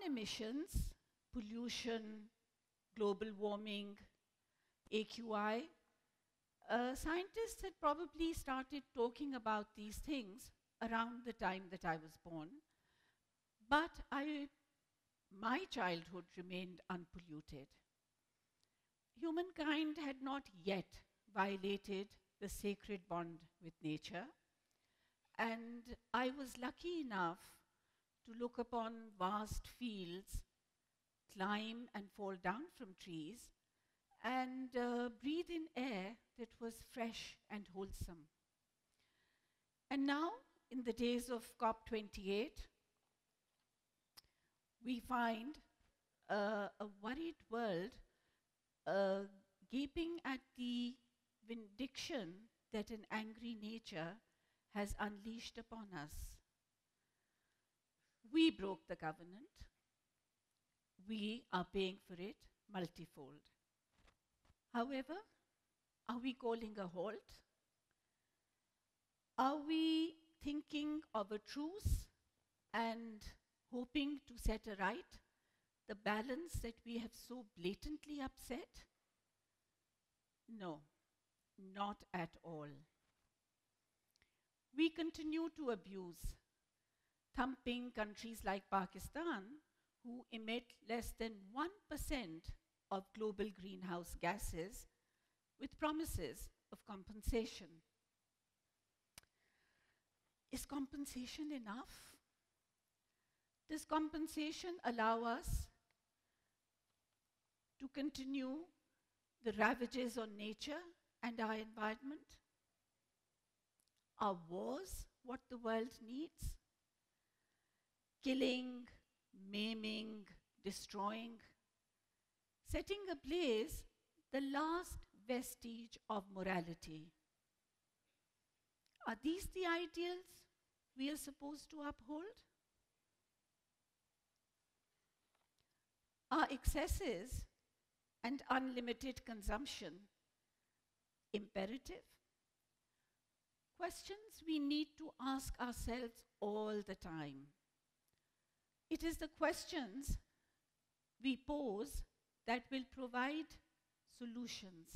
emissions, pollution, global warming, AQI, scientists had probably started talking about these things around the time that I was born, but my childhood remained unpolluted. Humankind had not yet violated the sacred bond with nature, and I was lucky enough to look upon vast fields, climb and fall down from trees, and breathe in air that was fresh and wholesome. And now, in the days of COP28, we find a worried world gaping at the vindication that an angry nature has unleashed upon us. We broke the covenant. We are paying for it multifold. However, are we calling a halt? Are we thinking of a truce and hoping to set aright the balance that we have so blatantly upset? No, not at all. We continue to abuse, thumping countries like Pakistan, who emit less than 1% of global greenhouse gases, with promises of compensation. Is compensation enough? Does compensation allow us to continue the ravages on nature and our environment? Are wars what the world needs? Killing, maiming, destroying, setting ablaze the last vestige of morality. Are these the ideals we are supposed to uphold? Are excesses and unlimited consumption imperative? Questions we need to ask ourselves all the time. It is the questions we pose that will provide solutions.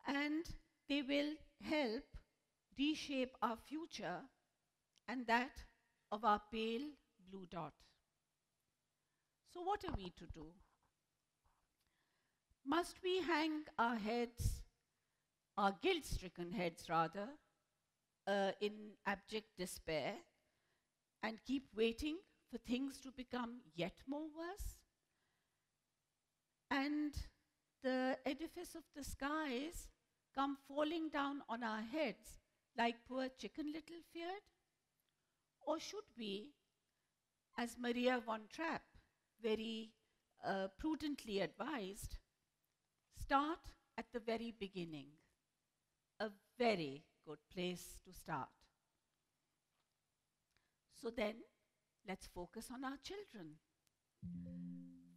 And they will help reshape our future and that of our pale blue dot. So what are we to do? Must we hang our heads, our guilt-stricken heads rather, in abject despair and keep waiting for things to become yet more worse? And the edifice of the skies come falling down on our heads like poor Chicken Little feared? Or should we, as Maria von Trapp very prudently advised, start at the very beginning? A very good place to start. So then, let's focus on our children.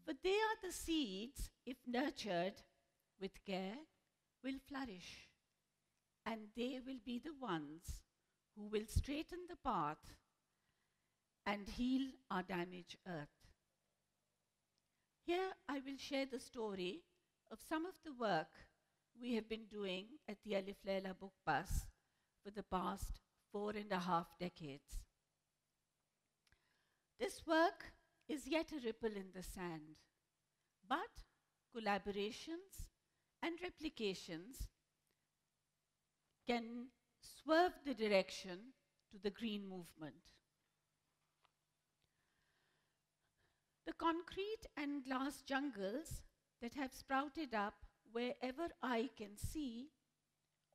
For they are the seeds, if nurtured with care, will flourish. And they will be the ones who will straighten the path and heal our damaged earth. Here I will share the story of some of the work we have been doing at the Alif Laila Book Bus for the past 4.5 decades. This work is yet a ripple in the sand, but collaborations and replications can swerve the direction to the green movement. The concrete and glass jungles that have sprouted up wherever I can see,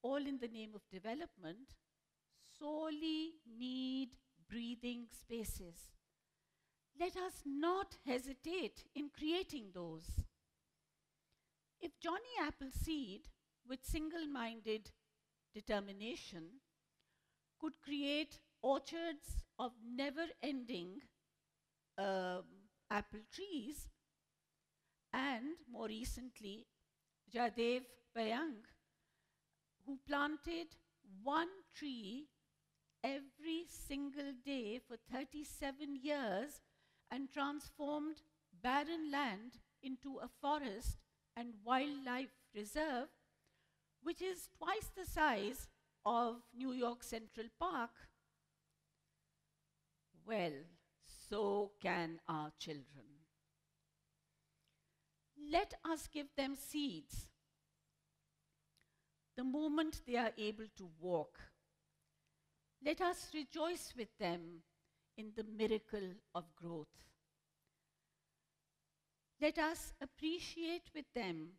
all in the name of development, sorely need breathing spaces. Let us not hesitate in creating those. If Johnny Appleseed, with single-minded determination, could create orchards of never-ending apple trees, and more recently, Jadev Payang, who planted one tree every single day for 37 years and transformed barren land into a forest and wildlife reserve, which is twice the size of New York Central Park. Well, so can our children. Let us give them seeds the moment they are able to walk. Let us rejoice with them in the miracle of growth. Let us appreciate with them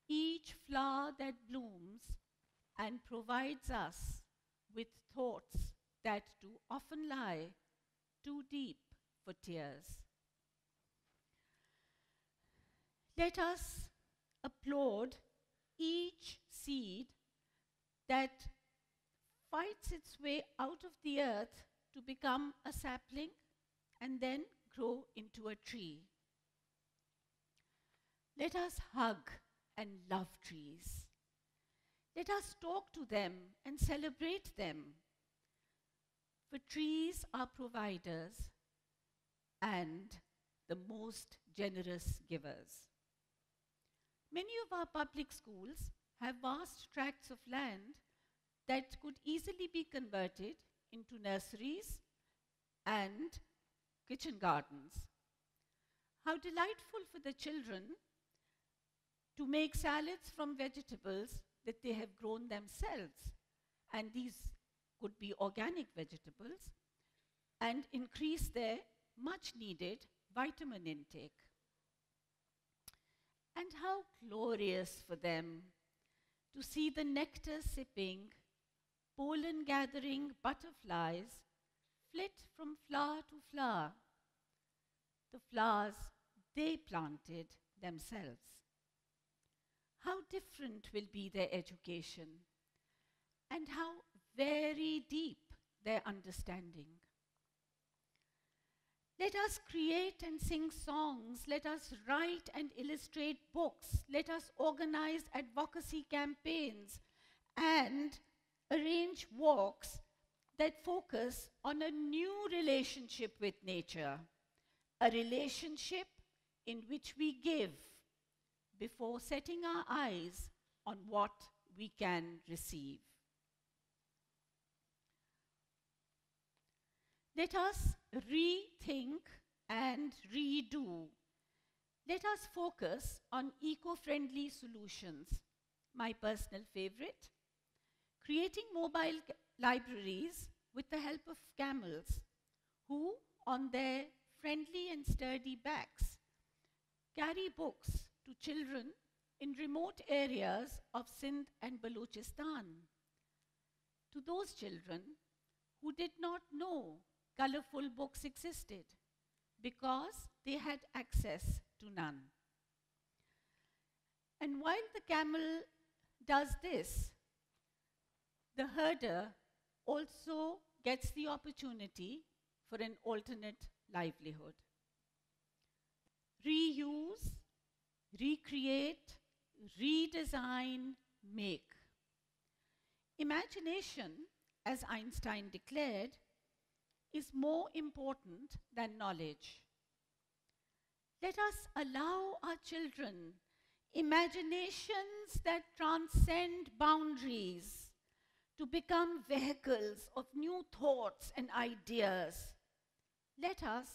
each flower that blooms and provides us with thoughts that do often lie too deep for tears. Let us applaud each seed that fights its way out of the earth to become a sapling and then grow into a tree. Let us hug and love trees. Let us talk to them and celebrate them. For trees are providers and the most generous givers. Many of our public schools have vast tracts of land that could easily be converted into nurseries and kitchen gardens. How delightful for the children to make salads from vegetables that they have grown themselves, and these could be organic vegetables, and increase their much needed vitamin intake. And how glorious for them to see the nectar sipping, pollen gathering butterflies flit from flower to flower, the flowers they planted themselves. How different will be their education, and how very deep their understanding. Let us create and sing songs. Let us write and illustrate books. Let us organize advocacy campaigns and arrange walks that focus on a new relationship with nature, a relationship in which we give before setting our eyes on what we can receive. Let us rethink and redo. Let us focus on eco-friendly solutions. My personal favorite, creating mobile libraries with the help of camels, who, on their friendly and sturdy backs, carry books to children in remote areas of Sindh and Balochistan. To those children who did not know colorful books existed because they had access to none. And while the camel does this, the herder also gets the opportunity for an alternate livelihood. Reuse, recreate, redesign, make. Imagination, as Einstein declared, is more important than knowledge. Let us allow our children imaginations that transcend boundaries to become vehicles of new thoughts and ideas. Let us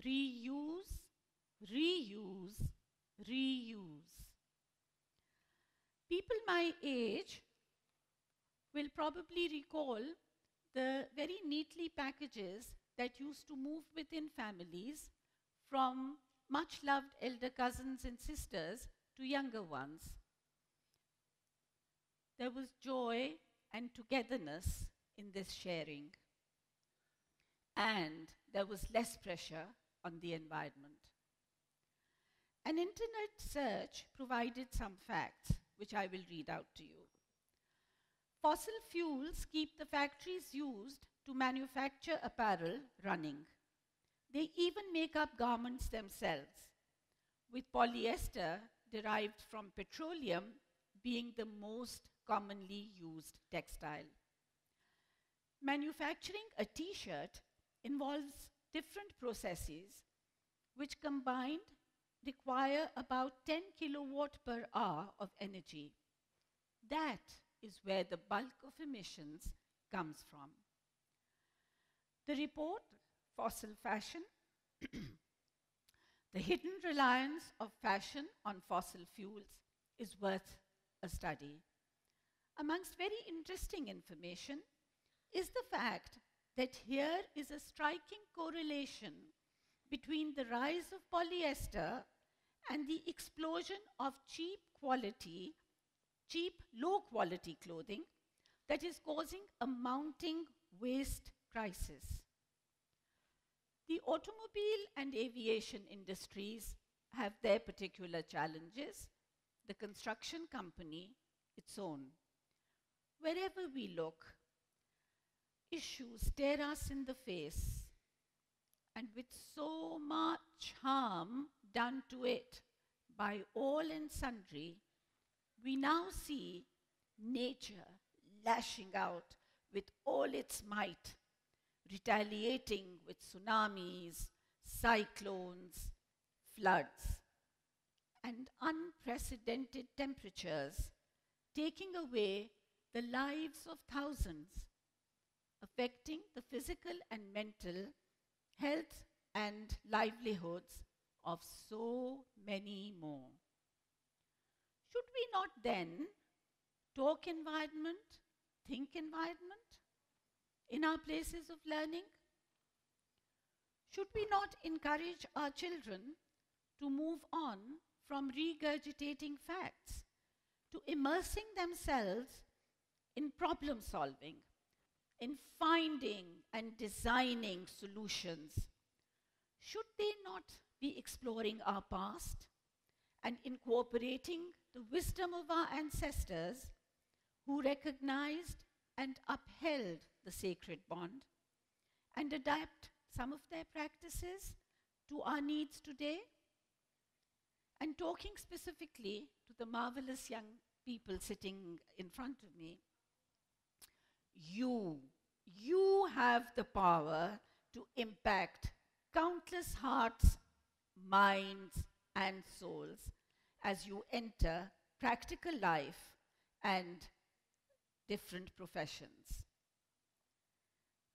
reuse, reuse, reuse. People my age will probably recall the very neatly packages that used to move within families from much loved elder cousins and sisters to younger ones. There was joy and togetherness in this sharing, and there was less pressure on the environment. An internet search provided some facts, which I will read out to you. Fossil fuels keep the factories used to manufacture apparel running. They even make up garments themselves, with polyester derived from petroleum being the most commonly used textile. Manufacturing a t-shirt involves different processes which combined require about 10 kilowatt per hour of energy. That is where the bulk of emissions comes from. The report, Fossil Fashion, the hidden reliance of fashion on fossil fuels, is worth a study. Amongst very interesting information is the fact that here is a striking correlation between the rise of polyester and the explosion of cheap, low-quality clothing that is causing a mounting waste crisis. The automobile and aviation industries have their particular challenges, the construction company its own. Wherever we look, issues stare us in the face, and with so much harm done to it by all and sundry, we now see nature lashing out with all its might, retaliating with tsunamis, cyclones, floods, and unprecedented temperatures, taking away the lives of thousands, affecting the physical and mental health and livelihoods of so many more. Should we not then talk environment, think environment in our places of learning? Should we not encourage our children to move on from regurgitating facts to immersing themselves in problem solving, in finding and designing solutions? Should they not be exploring our past and incorporating the wisdom of our ancestors who recognized and upheld the sacred bond and adapt some of their practices to our needs today? And talking specifically to the marvelous young people sitting in front of me, you have the power to impact countless hearts, minds, and souls as you enter practical life and different professions.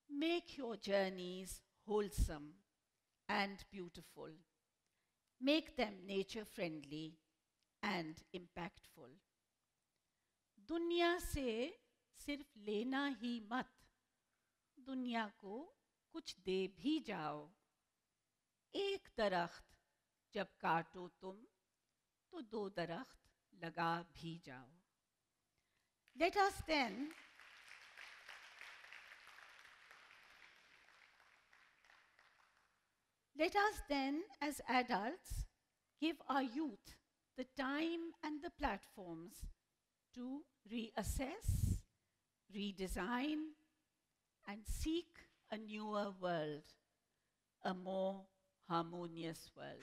Make your journeys wholesome and beautiful. Make them nature-friendly and impactful. दुनिया से सिर्फ लेना ही मत, दुनिया को कुछ दे भी जाओ. एक दरख्त जब काटो तुम, तो दो दरख्त लगा भी जाओ. Let us then, as adults, give our youth the time and the platforms to reassess, redesign, and seek a newer world, a more harmonious world.